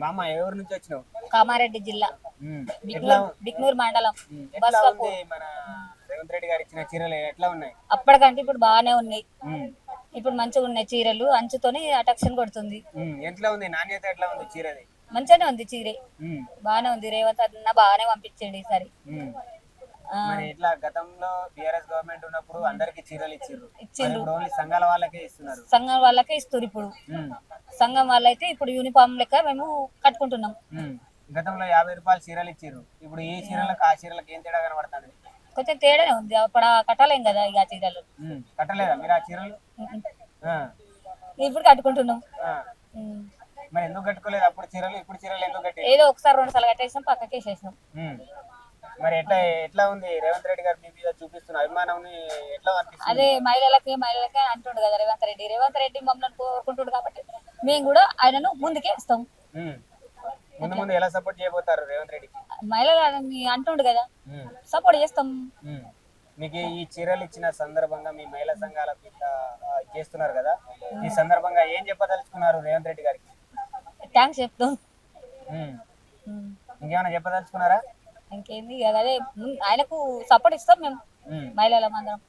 బామ్మ ఏ ఊరు నుంచి వచ్చినావు? కామారెడ్డి జిల్లా ఎట్లా బిక్నూర్ మండలం ఎట్లా ఉంది మన రేవంత్ రెడ్డి గారు ఇచ్చిన చీరలు ఎట్లా ఉన్నాయి? అప్పటికంటే ఇప్పుడు బాగానే ఉన్నాయి. ఉమ్, ఇప్పుడు మంచిగా ఉన్నాయి చీరలు, అంచుతోనే అటక్షన్ కొడుతుంది. ఎట్లా ఉంది నాణ్యత ఎట్లా ఉంది చీరది? మంచిగానే ఉంది చీరే, ఉమ్, బాగానే ఉంది. రేవంత్ అన్న బాగానే పంపించండి ఈసారి. ఉమ్. ఆ, మరి ఇట్లా గతంలో బిఆర్ఎస్ గవర్నమెంట్ ఉన్నప్పుడు అందరికి చీరలు ఇచ్చిర్రు. మరి ఇచ్చిండ్రు. ఇప్పుడు ఓన్లీ సంఘాల వాళ్ళకే ఇస్తున్నారు. సంఘం వాళ్ళకే ఇస్తారు ఇప్పుడు. ఉమ్, సంఘం వాళ్ళైతే ఇప్పుడు యూనిఫామ్ లెక్క మేము కట్టుకుంటున్నాం. ఉమ్. గతంలో 50 రూపాయలు చీరలు ఇచ్చిర్రు. ఇప్పుడు ఈ చీరలకు ఆ చీరలకు ఏం తేడా కనబడుతుంది? కొంచెం తేడానే ఉంది. అప్పుడు కట్టలేం కదా ఇక ఆ చీరలు. కట్టలేదా మీరు ఆ చీరలు? ఉమ్. ఆ, ఇప్పుడు కట్టుకుంటున్నాం. ఆ. ఉమ్. మరి ఎందుకు కట్టుకోలేదు అప్పుడు చీరలు? ఇప్పుడు చీరలు ఎందుకు కట్టారు? ఏదో ఒకసారి 2 సార్లు కట్టేసాం, పక్కకి వేసేసాం. మరి ఎట్లా ఎట్లా ఉంది రేవంత్ రెడ్డి గారు మీ మీద చూపిస్తున్న అభిమానం ఎట్లా అనిపిస్తుంది? అదే మహిళలకే అంటుండు కదా రేవంత్ రెడ్డి మమ్మల్ని కోరుకుంటుండు కాబట్టి మేము కూడా ఆయనను ముందుకే ఇస్తాం. ముందు ముందు ఎలా సపోర్ట్ చేయబోతారు రేవంత్ రెడ్డికి? మహిళలని అంటుండు కదా, సపోర్ట్ చేస్తాం. మీకు ఈ చీరలు ఇచ్చిన సందర్భంగా మీ మహిళా సంఘాలకు ఇట్లా చేస్తున్నారు కదా, ఈ సందర్భంగా ఏం చెప్పదలుచుకున్నారు రేవంత్ రెడ్డి గారికి? థ్యాంక్స్ చెప్తాం. ఇంకేమైనా చెప్పదలుచుకున్నారా? ఇంకేంది అదే ఆయనకు సపోర్ట్ ఇస్తాం మేము మహిళలం అందరం.